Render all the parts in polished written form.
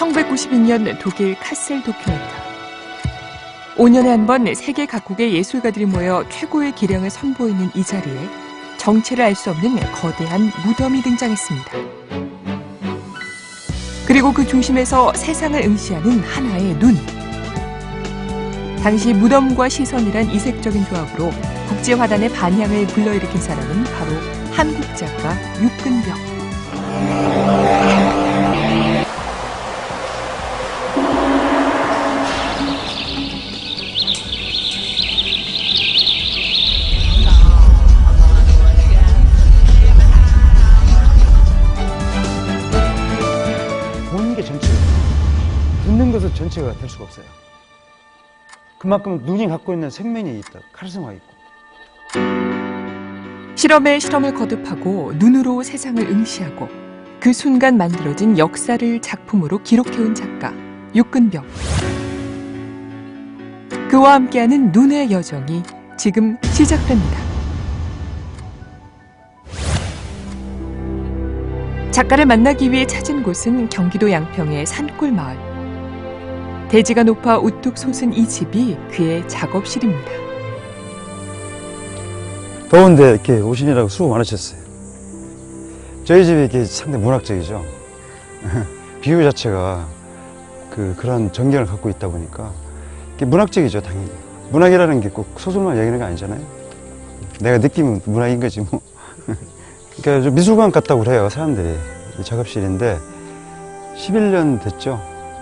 1992년 독일 카셀 도큐멘터. 5년에 한 번 세계 각국의 예술가들이 모여 최고의 기량을 선보이는 이 자리에 정체를 알 수 없는 거대한 무덤이 등장했습니다. 그리고 그 중심에서 세상을 응시하는 하나의 눈. 당시 무덤과 시선이란 이색적인 조합으로 국제화단의 반향을 불러일으킨 사람은 바로 한국 작가 육근병. 보는 게 전체예요. 듣는 것은 전체가 될 수가 없어요. 그만큼 눈이 갖고 있는 생명이 있다. 카리스마가 있고. 실험에 실험을 거듭하고 눈으로 세상을 응시하고 그 순간 만들어진 역사를 작품으로 기록해온 작가 육근병. 그와 함께하는 눈의 여정이 지금 시작됩니다. 작가를 만나기 위해 찾은 곳은 경기도 양평의 산골 마을. 대지가 높아 우뚝 솟은 이 집이 그의 작업실입니다. 더운데 이렇게 오시느라고 수고 많으셨어요. 저희 집이 이렇게 상당히 문학적이죠. 비유 자체가 그런 전경을 갖고 있다 보니까 이게 문학적이죠, 당연히. 문학이라는 게 꼭 소설만 얘기하는 게 아니잖아요. 내가 느끼면 문학인 거지 뭐. 그러니까 좀 미술관 같다고 그래요, 사람들이. 이 작업실인데 11년 됐죠,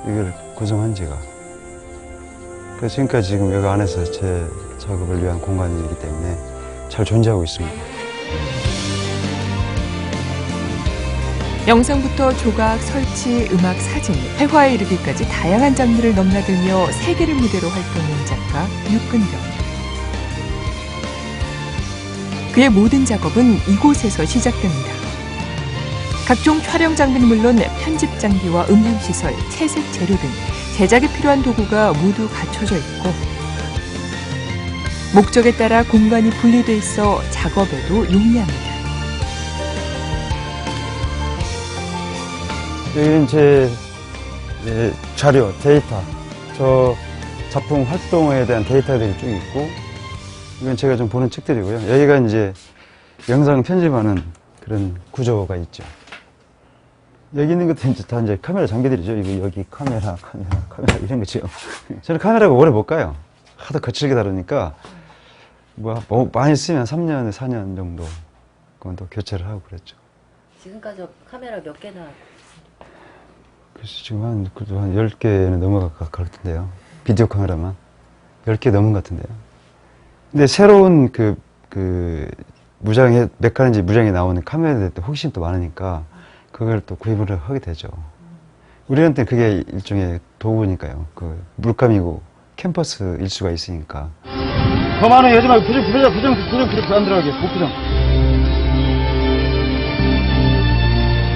이걸 구성한 지가. 그래서 지금까지 지금 여기 안에서 제 작업을 위한 공간이기 때문에 잘 존재하고 있습니다. 영상부터 조각, 설치, 음악, 사진, 회화에 이르기까지 다양한 장르를 넘나들며 세계를 무대로 활동한 작가 육근병. 그의 모든 작업은 이곳에서 시작됩니다. 각종 촬영 장비는 물론 편집 장비와 음향시설, 채색 재료 등 제작에 필요한 도구가 모두 갖춰져 있고 목적에 따라 공간이 분리돼 있어 작업에도 용이합니다. 여기는 제 자료, 데이터, 저 작품 활동에 대한 데이터들이 쭉 있고, 이건 제가 좀 보는 책들이고요. 여기가 이제 영상 편집하는 그런 구조가 있죠. 여기 있는 것도 이제 카메라 장비들이죠. 여기 카메라 이런 거죠. 저는 카메라가 오래 못 가요. 하도 거칠게 다루니까 뭐 많이 쓰면 3년, 4년 정도 그건 또 교체를 하고 그랬죠. 지금까지 카메라 몇 개나? 그래서 지금 한 10개는 넘어갈 것 같은데요. 비디오 카메라만 10개 넘은 것 같은데요. 근데 새로운 몇 가지 무장에 나오는 카메라들이 또 훨씬 또 많으니까 그걸 또 구입을 하게 되죠. 우리한테 그게 일종의 도구니까요. 물감이고 캠퍼스일 수가 있으니까. 더 많은 하지 말고 부정 그렇게 안 들어가게. 부정.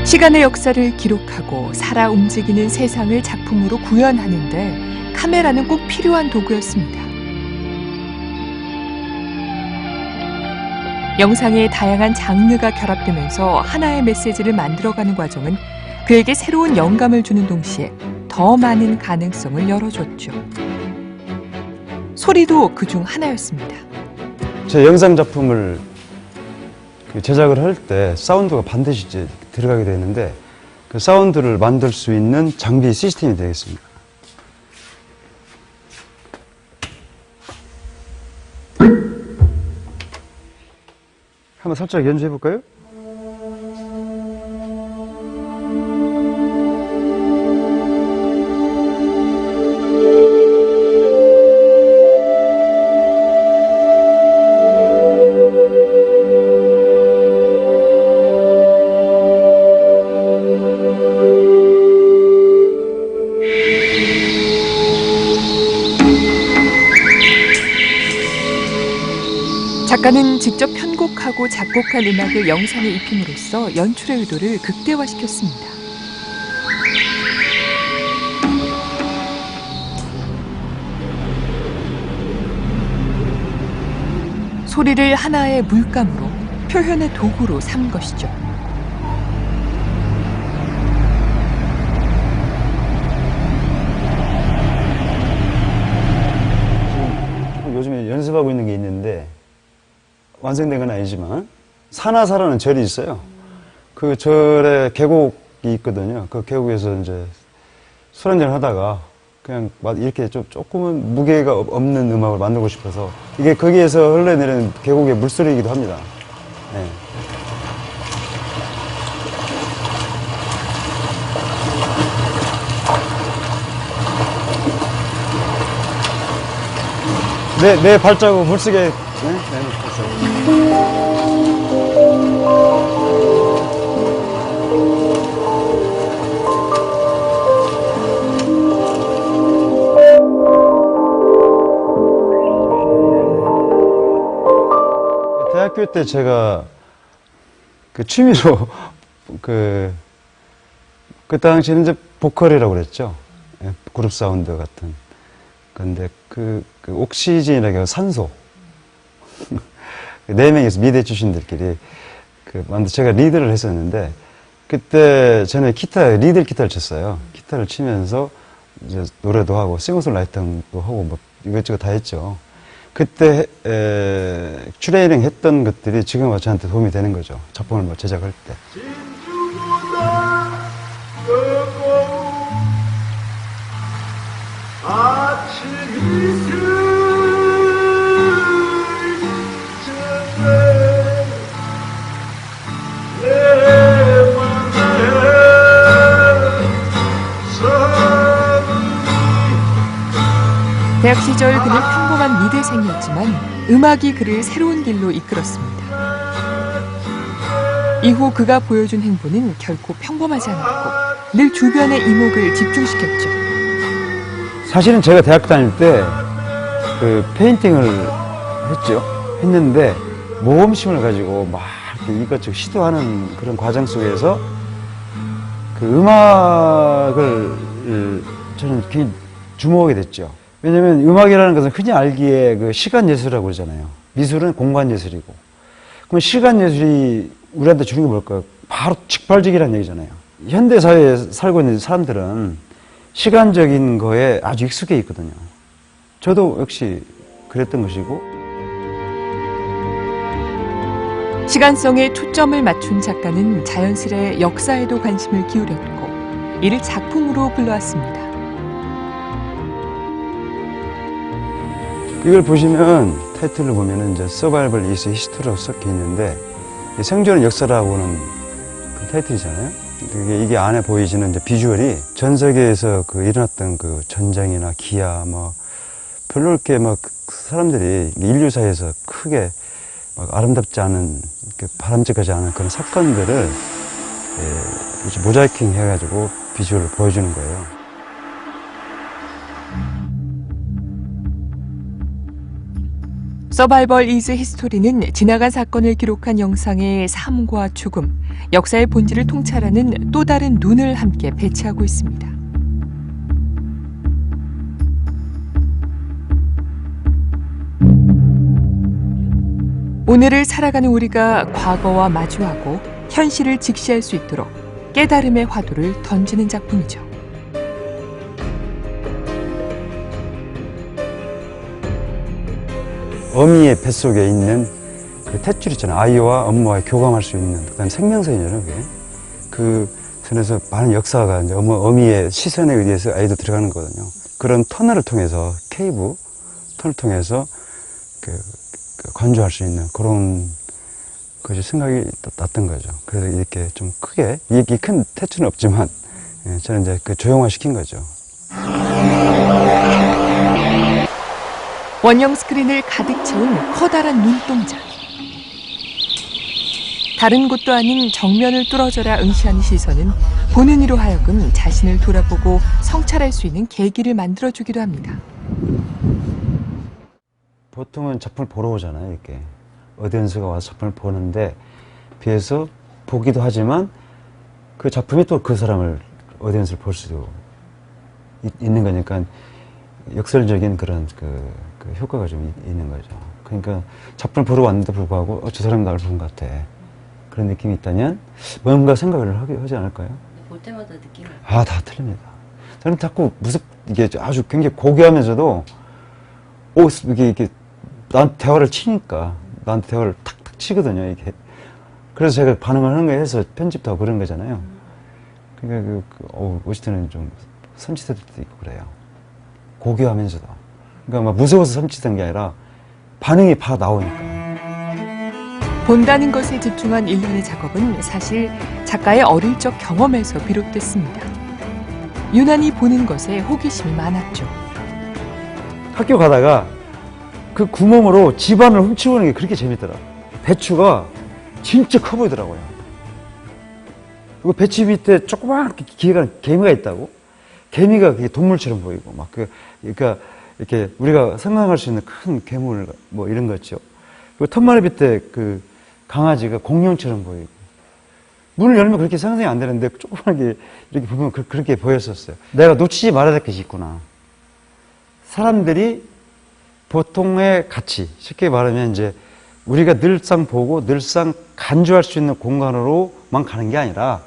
시간의 역사를 기록하고 살아 움직이는 세상을 작품으로 구현하는데 카메라는 꼭 필요한 도구였습니다. 영상의 다양한 장르가 결합되면서 하나의 메시지를 만들어가는 과정은 그에게 새로운 영감을 주는 동시에 더 많은 가능성을 열어줬죠. 소리도 그중 하나였습니다. 제 영상 작품을 제작을 할 때 사운드가 반드시 이제 들어가게 되는데 그 사운드를 만들 수 있는 장비 시스템이 되겠습니다. 한번 살짝 연주해 볼까요? 작가는 직접 편곡하고 작곡한 음악을 영상에 입힘으로써 연출의 의도를 극대화시켰습니다. 소리를 하나의 물감으로, 표현의 도구로 삼은 것이죠. 연습하고 있는 게 있는데 완성된 건 아니지만 사나사라는 절이 있어요. 그 절에 계곡이 있거든요. 그 계곡에서 이제 술 한잔 하다가 그냥 이렇게 좀 조금은 무게가 없는 음악을 만들고 싶어서 이게 거기에서 흘러내리는 계곡의 물소리이기도 합니다. 네. 내 발자국 물속에, 네? 발자국. 대학교 때 제가 그 취미로 그 당시에는 이제 보컬이라고 그랬죠. 예, 그룹 사운드 같은. 근데 그 옥시즌이라고 산소. 4명이서 미대 출신들끼리 제가 리드를 했었는데 그때 저는 리드 기타를 쳤어요. 기타를 치면서 이제 노래도 하고 싱어송라이팅도 하고 뭐 이것저것 다 했죠. 그때 트레이닝 했던 것들이 지금 와서 저한테 도움이 되는 거죠. 작품을 뭐 제작할 때. 대학 시절 그는 평범한 미대생이었지만 음악이 그를 새로운 길로 이끌었습니다. 이후 그가 보여준 행보는 결코 평범하지 않았고 늘 주변의 이목을 집중시켰죠. 사실은 제가 대학 다닐 때 페인팅을 했는데 모험심을 가지고 막 이렇게 이것저것 시도하는 그런 과정 속에서 음악을 저는 굉장히 주목하게 됐죠. 왜냐면 음악이라는 것은 흔히 알기에 시간 예술이라고 그러잖아요. 미술은 공간 예술이고. 그럼 시간 예술이 우리한테 주는 게 뭘까요? 바로 직발적이라는 얘기잖아요. 현대사회에 살고 있는 사람들은 시간적인 거에 아주 익숙해 있거든요. 저도 역시 그랬던 것이고. 시간성에 초점을 맞춘 작가는 자연스레 역사에도 관심을 기울였고 이를 작품으로 불러왔습니다. 이걸 보시면 타이틀을 보면은 이제 Survival is History라고 섞여 있는데 생존의 역사라고는 그 타이틀이잖아요. 이게 안에 보이시는 이제 비주얼이 전 세계에서 일어났던 전쟁이나 기아 별로 이렇게 사람들이 인류사에서 크게 아름답지 않은 바람직하지 않은 그런 사건들을 이제 모자이킹 해가지고 비주얼을 보여주는 거예요. 서바이벌 이즈 히스토리는 지나간 사건을 기록한 영상의 삶과 죽음, 역사의 본질을 통찰하는 또 다른 눈을 함께 배치하고 있습니다. 오늘을 살아가는 우리가 과거와 마주하고 현실을 직시할 수 있도록 깨달음의 화두를 던지는 작품이죠. 어미의 뱃속에 있는 탯줄 있잖아요. 아이와 엄마와 교감할 수 있는, 그다음에 생명선이잖아요, 그게. 그 선에서 많은 역사가 이제 어미의 시선에 의해서 아이도 들어가는 거거든요. 그런 터널을 통해서, 케이브 터널을 통해서 건조할 수 있는 그런 것이 생각이 났던 거죠. 그래서 이렇게 좀 크게, 이게 큰 탯줄은 없지만, 저는 이제 조형화시킨 거죠. 원형 스크린을 가득 채운 커다란 눈동자. 다른 곳도 아닌 정면을 뚫어져라 응시하는 시선은 보는 이로 하여금 자신을 돌아보고 성찰할 수 있는 계기를 만들어주기도 합니다. 보통은 작품을 보러 오잖아요, 이렇게. 어디언스가 와서 작품을 보는데, 비해서 보기도 하지만 그 작품이 또 그 사람을, 어디언스를 볼 수도 있는 거니까 역설적인 그런 효과가 좀 있는 거죠. 그러니까 작품을 보러 왔는데 불구하고 저 사람이 나를 보는 것 같아. 그런 느낌이 있다면 뭔가 생각을 하지 않을까요? 볼 때마다 느낌이. 다 틀립니다. 저는 자꾸 이게 아주 굉장히 고귀하면서도 이게 나한테 대화를 치니까 나한테 대화를 탁탁 치거든요, 이게. 그래서 제가 반응을 하는 거에 해서 편집도 하고 그런 거잖아요. 그러니까 오실 때는 좀 섬찟할 때도 있고 그래요. 고교하면서도. 그러니까 막 무서워서 섬찟한 게 아니라 반응이 바로 나오니까. 본다는 것에 집중한 일련의 작업은 사실 작가의 어릴 적 경험에서 비롯됐습니다. 유난히 보는 것에 호기심이 많았죠. 학교 가다가 그 구멍으로 집안을 훔치고 오는 게 그렇게 재밌더라고요. 배추가 진짜 커 보이더라고요. 그리고 배추 밑에 조그만 개미가 있다고? 개미가 그게 동물처럼 보이고, 그러니까 이렇게 우리가 상상할 수 있는 큰 괴물, 뭐 이런 거 있죠. 그리고 혓바늘 밑에 그 강아지가 공룡처럼 보이고. 문을 열면 그렇게 상상이 안 되는데, 조그맣게 이렇게 보면 그렇게 보였었어요. 내가 놓치지 말아야 될 것이 있구나. 사람들이 보통의 가치, 쉽게 말하면 이제 우리가 늘상 보고 늘상 간주할 수 있는 공간으로만 가는 게 아니라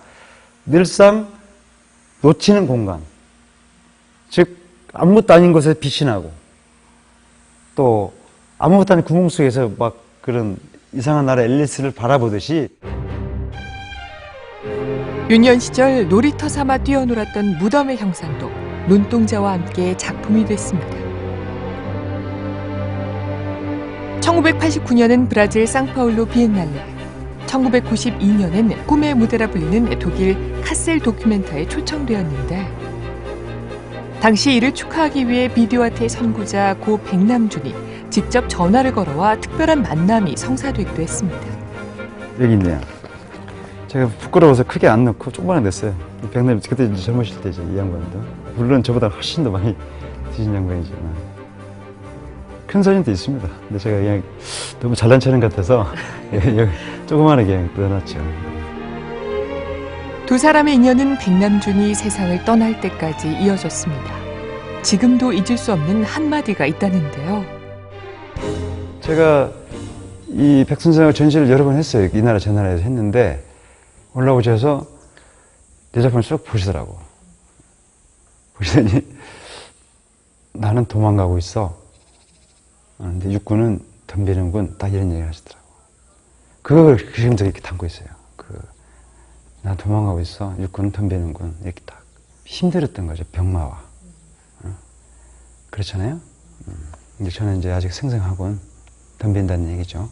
늘상 놓치는 공간. 즉, 아무것도 아닌 곳에 빛이 나고 또 아무것도 아닌 구멍 속에서 막 그런 이상한 나라 앨리스를 바라보듯이 유년 시절 놀이터 삼아 뛰어놀았던 무덤의 형상도 눈동자와 함께 작품이 됐습니다. 1989년은 브라질 상파울루 비엔날레, 1992년엔 꿈의 무대라 불리는 독일 카셀 도큐멘터에 초청되었는데 당시 이를 축하하기 위해 비디오 아트의 선구자 고 백남준이 직접 전화를 걸어와 특별한 만남이 성사되기도 했습니다. 여기 있네요. 제가 부끄러워서 크게 안 넣고 조금만 냈어요. 백남이 그때 이제 젊으실 때죠, 이 양반도. 물론 저보다 훨씬 더 많이 드신 양반이지만 큰 사진도 있습니다. 근데 제가 그냥 너무 잘난 척하는 것 같아서 여기 조그마하게 그냥 넣어놨죠. 두 사람의 인연은 백남준이 세상을 떠날 때까지 이어졌습니다. 지금도 잊을 수 없는 한마디가 있다는데요. 제가 이 백선생하고 전시를 여러 번 했어요. 이 나라 저 나라에서 했는데 올라오셔서 내 작품을 쭉 보시더라고. 보시더니 나는 도망가고 있어. 근데 육군은 덤비는군. 딱 이런 얘기를 하시더라고. 그걸 지금도 이렇게 담고 있어요. 난 도망가고 있어. 육군은 덤비는군. 이렇게 딱. 힘들었던 거죠. 병마와. 그렇잖아요? 근데 저는 이제 아직 생생하군. 덤빈다는 얘기죠.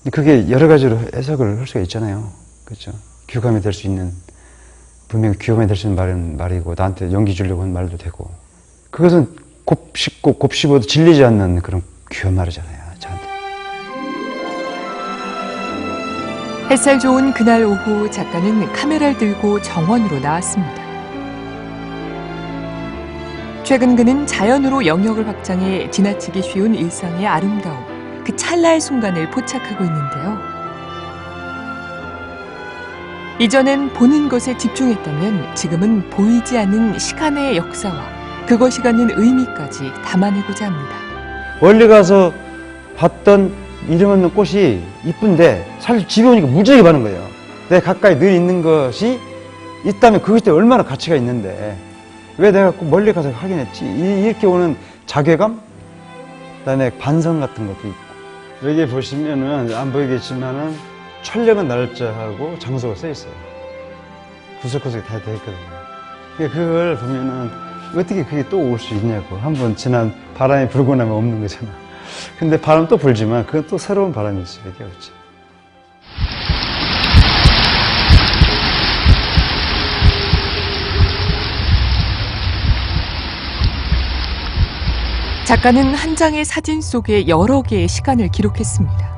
근데 그게 여러 가지로 해석을 할 수가 있잖아요. 그렇죠? 교감이 될 수 있는, 분명히 교감이 될 수 있는 말이고, 나한테 용기 주려고 한 말도 되고. 그것은 곱씹고 곱씹어도 질리지 않는 그런 귀한 말이잖아요. 저한테. 햇살 좋은 그날 오후 작가는 카메라를 들고 정원으로 나왔습니다. 최근 그는 자연으로 영역을 확장해 지나치기 쉬운 일상의 아름다움, 그 찰나의 순간을 포착하고 있는데요. 이전엔 보는 것에 집중했다면 지금은 보이지 않는 시간의 역사와 그것이 갖는 의미까지 담아내고자 합니다. 멀리 가서 봤던 이름 없는 꽃이 이쁜데 사실 집에 오니까 무지하게 많은 거예요. 내가 가까이 늘 있는 것이 있다면 그것이 얼마나 가치가 있는데 왜 내가 꼭 멀리 가서 확인했지? 이렇게 오는 자괴감? 그다음에 반성 같은 것도 있고. 여기 보시면은 안 보이겠지만은 촬영한 날짜하고 장소가 써 있어요. 구석구석에 다 되어 있거든요. 그걸 보면은 어떻게 그게 또 올 수 있냐고. 한번 지난 바람이 불고 나면 없는 거잖아. 근데 바람 또 불지만 그건 또 새로운 바람이 있을 수밖에 없지. 작가는 한 장의 사진 속에 여러 개의 시간을 기록했습니다.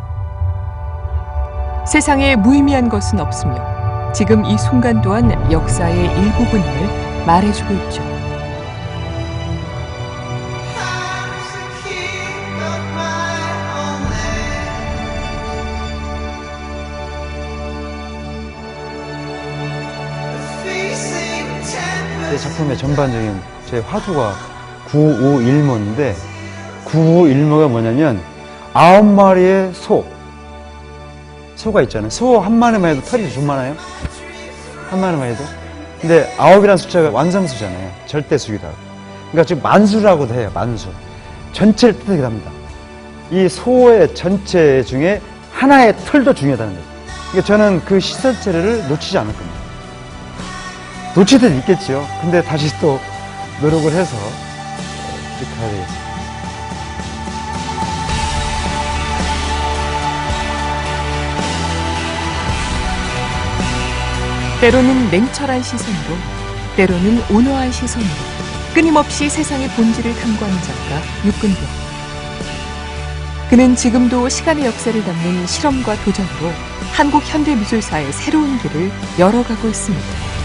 세상에 무의미한 것은 없으며 지금 이 순간 또한 역사의 일부분을 말해주고 있죠. 제 작품의 전반적인 제 화두가 951모인데 951모가 뭐냐면 9마리의 소가 있잖아요. 소 한 마리만 해도 털이 좀 많아요. 한 마리만 해도. 근데 9이라는 숫자가 완성수잖아요. 절대수기도 하고. 그러니까 지금 만수라고도 해요. 만수. 전체를 뜻하게 합니다. 이 소의 전체 중에 하나의 털도 중요하다는 거죠. 그러니까 저는 그 시설체를 놓치지 않을 겁니다. 놓칠 때도 있겠죠. 근데 다시 또 노력을 해서 이렇게 가야 되겠습니다. 때로는 냉철한 시선으로, 때로는 온화한 시선으로 끊임없이 세상의 본질을 탐구하는 작가 육근병. 그는 지금도 시간의 역사를 담는 실험과 도전으로 한국 현대미술사의 새로운 길을 열어가고 있습니다.